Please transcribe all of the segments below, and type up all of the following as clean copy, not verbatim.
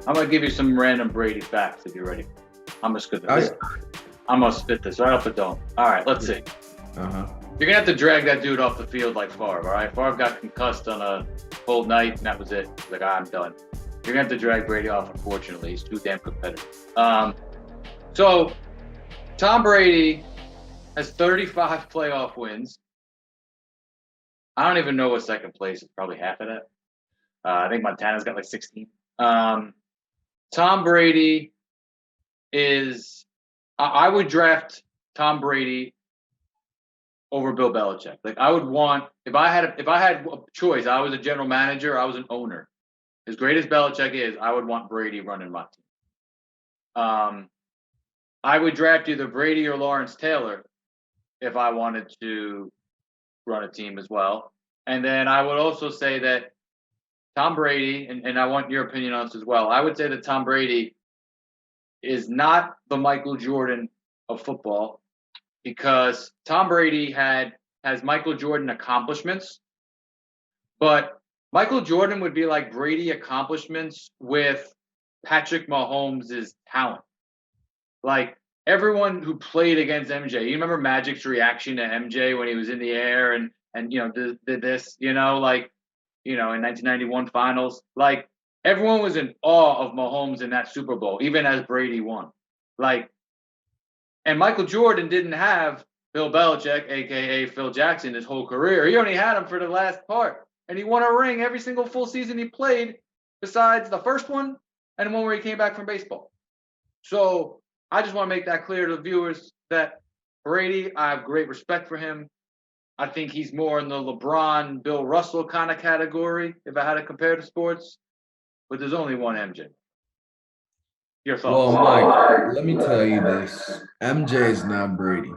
I'm gonna give you some random Brady facts if you're ready. I'm just gonna I this. I'm gonna spit this right off the dome. All right, let's see. uh-huh. You're gonna have to drag that dude off the field like Favre. All right, Favre got concussed on a cold night, and that was it. He's like, I'm done. You're gonna have to drag Brady off. Unfortunately, he's too damn competitive. So Tom Brady has 35 playoff wins. I don't even know what second place is. Probably half of that. I think Montana's got like 16. Um, Tom Brady is. I would draft Tom Brady over Bill Belichick. Like I would want if I had a choice. I was a general manager. I was an owner. As great as Belichick is, I would want Brady running my team. I would draft either Brady or Lawrence Taylor if I wanted to run a team as well. And then I would also say that Tom Brady, and I want your opinion on this as well. I would say that Tom Brady is not the Michael Jordan of football because Tom Brady has Michael Jordan accomplishments, but Michael Jordan would be like Brady accomplishments with Patrick Mahomes' talent. Like everyone who played against MJ, you remember Magic's reaction to MJ when he was in the air and did this, in 1991 finals. Like everyone was in awe of Mahomes in that Super Bowl, even as Brady won. Like, and Michael Jordan didn't have Bill Belichick, aka Phil Jackson, his whole career. He only had him for the last part, and he won a ring every single full season he played, besides the first one and the one where he came back from baseball. So I just want to make that clear to the viewers that Brady, I have great respect for him. I think he's more in the LeBron, Bill Russell kind of category, if I had to compare to sports. But there's only one MJ. Your Well, thoughts? Mike, let me tell you this. MJ is not Brady.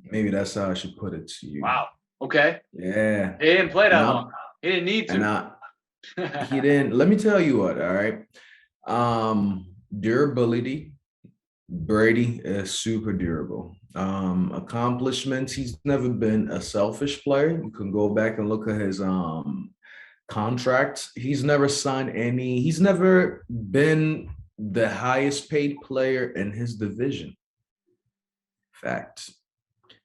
Maybe that's how I should put it to you. Wow. Okay. Yeah. He didn't play And that long. I'll He didn't need and to. I he didn't. Let me tell you what, all right. Durability, Brady is super durable. Accomplishments, he's never been a selfish player. You can go back and look at his contracts. He's never been the highest paid player in his division. Fact.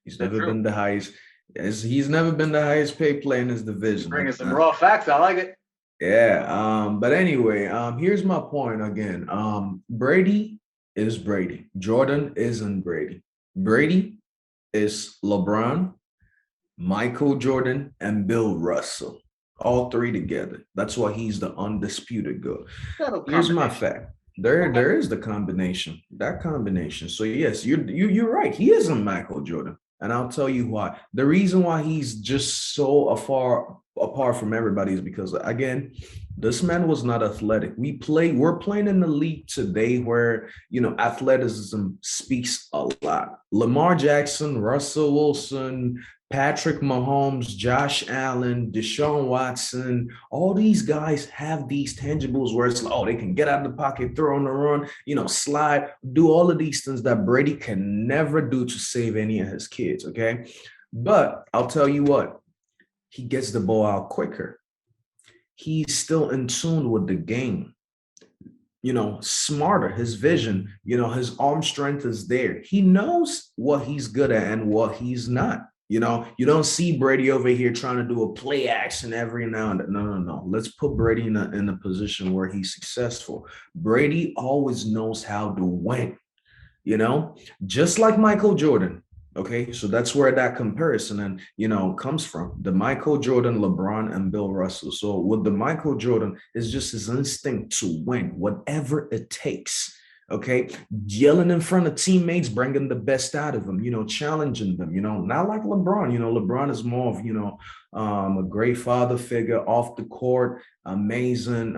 He's That's never true. been the highest. He's never been the highest paid player in his division. Bringing some raw facts. I like it. Yeah. But anyway, here's my point again. Brady is Brady. Jordan isn't Brady. Brady is LeBron, Michael Jordan, and Bill Russell. All three together. That's why he's the undisputed GOAT. That'll Here's my combination. fact. There, Okay. there is the combination. That combination. So yes, you're right. He isn't Michael Jordan, and I'll tell you why. The reason why he's just so afar apart from everybody is because again, this man was not athletic. We're playing in the league today where athleticism speaks a lot. Lamar Jackson, Russell Wilson, Patrick Mahomes, Josh Allen, Deshaun Watson, all these guys have these tangibles where it's like, oh, they can get out of the pocket, throw on the run, slide, do all of these things that Brady can never do to save any of his kids. Okay. But I'll tell you what, he gets the ball out quicker. He's still in tune with the game, smarter, his vision, his arm strength is there. He knows what he's good at and what he's not. You don't see Brady over here trying to do a play action every now and then. No, no, no. Let's put Brady in a position where he's successful. Brady always knows how to win, just like Michael Jordan. Okay, so that's where that comparison and comes from. The Michael Jordan, LeBron, and Bill Russell. So with the Michael Jordan, it's just his instinct to win, whatever it takes. Okay, yelling in front of teammates, bringing the best out of them. Challenging them. Not like LeBron. LeBron is more of a great father figure off the court, amazing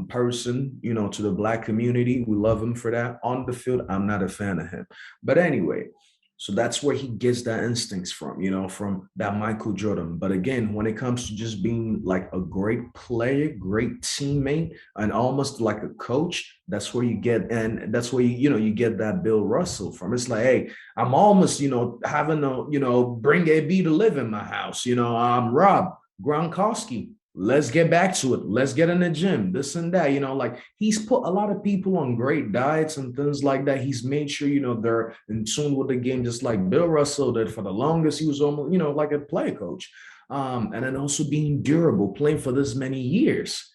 person. To the Black community, we love him for that. On the field, I'm not a fan of him. But anyway, so that's where he gets that instincts from, from that Michael Jordan. But again, when it comes to just being like a great player, great teammate, and almost like a coach, that's where you get, and that's where you get that Bill Russell from. It's like, hey, I'm almost, having to, bring AB to live in my house. I'm Rob Gronkowski. let's get back to it. Let's get in the gym, this and that. Like he's put a lot of people on great diets and things like that. He's made sure, they're in tune with the game, just like Bill Russell did for the longest. He was almost, like a play coach. And then also being durable, playing for this many years.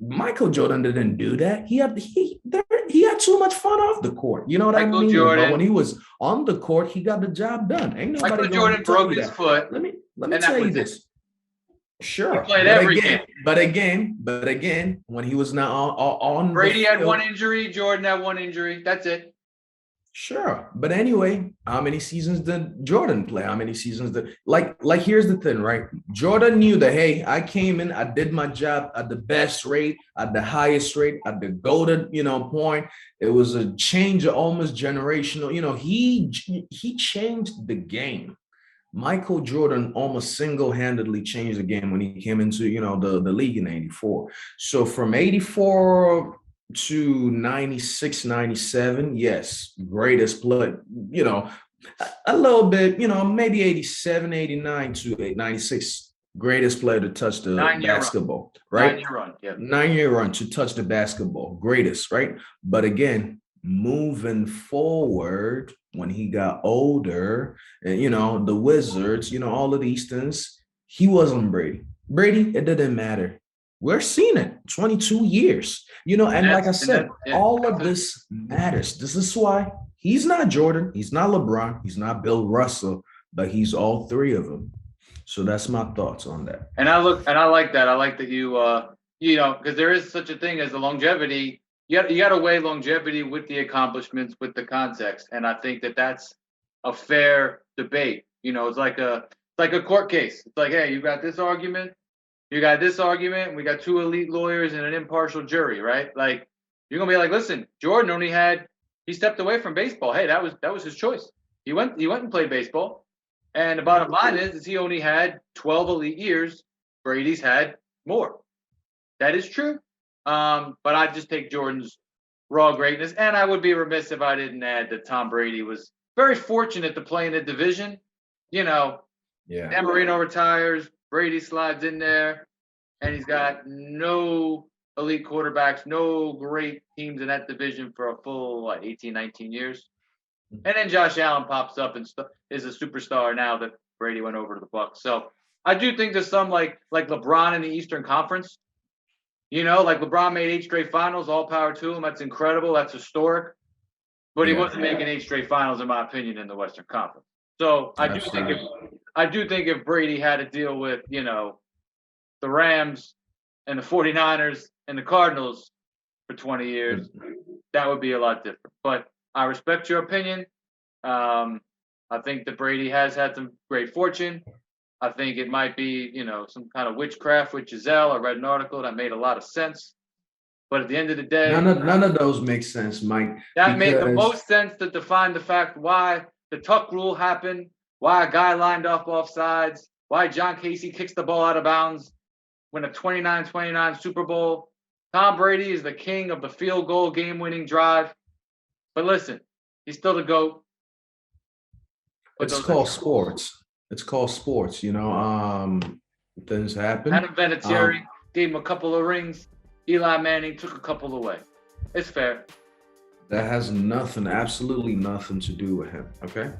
Michael Jordan didn't do that. He had too much fun off the court. You know what I Michael mean? Jordan, but when he was on the court, he got the job done. Ain't nobody Michael going Jordan to tell broke you his that. foot. Let me And tell that you was this. it. He Sure, played every game. but again, when he was not on Brady the had field, one injury. Jordan had one injury. That's it. sure. But anyway, how many seasons did Jordan play? How many seasons did like here's the thing, right? Jordan knew that, hey, I came in, I did my job at the best rate, at the highest rate, at the golden, point. It was a change, almost generational. He changed the game. Michael Jordan almost single-handedly changed the game when he came into, the league in 84. So from 84 to 96, 97, yes, greatest play, a little bit, maybe 87, 89 to 96, greatest player to touch the 9-year basketball, run. right? 9-year run, yeah. 9-year run to touch the basketball, greatest, right? But again, moving forward, when he got older, and the Wizards, all of these things, he wasn't Brady. Brady, it didn't matter. We're seeing it 22 years, and like I said, all of this matters. This is why he's not Jordan, he's not LeBron, he's not Bill Russell, but he's all three of them. So that's my thoughts on that. And I like that. I like that you because there is such a thing as the longevity. You got to weigh longevity with the accomplishments, with the context, and I think that that's a fair debate. It's like a court case. It's like, hey, you got this argument, we got two elite lawyers and an impartial jury, right? Like you're gonna be like, listen, Jordan he stepped away from baseball. Hey, that was his choice. He went and played baseball, and the bottom line is he only had 12 elite years. Brady's had more. That is true. But I just take Jordan's raw greatness, and I would be remiss if I didn't add that Tom Brady was very fortunate to play in the division. Dan Marino retires, Brady slides in there, and he's got no elite quarterbacks, no great teams in that division for a full 18, 19 years. And then Josh Allen pops up and is a superstar now that Brady went over to the Bucs. So I do think there's some like LeBron in the Eastern Conference. Like LeBron made 8 straight finals, all power to him. That's incredible. That's historic. But he wasn't making 8 straight finals, in my opinion, in the Western Conference. So I do think if Brady had to deal with, the Rams and the 49ers and the Cardinals for 20 years, that would be a lot different. But I respect your opinion. I think that Brady has had some great fortune. I think it might be, some kind of witchcraft with Giselle. I read an article that made a lot of sense. But at the end of the day, none of those make sense, Mike. That made the most sense to define the fact why the tuck rule happened, why a guy lined up off sides, why John Casey kicks the ball out of bounds, win a 29-29 Super Bowl. Tom Brady is the king of the field goal game-winning drive. But listen, he's still the GOAT. It's called sports. It's called sports, things happen. Adam Vinatieri gave him a couple of rings. Eli Manning took a couple away. It's fair. That has absolutely nothing to do with him, okay?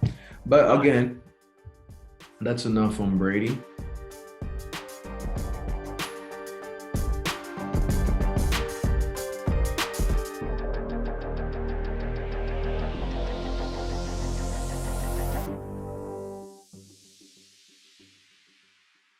But again, that's enough on Brady.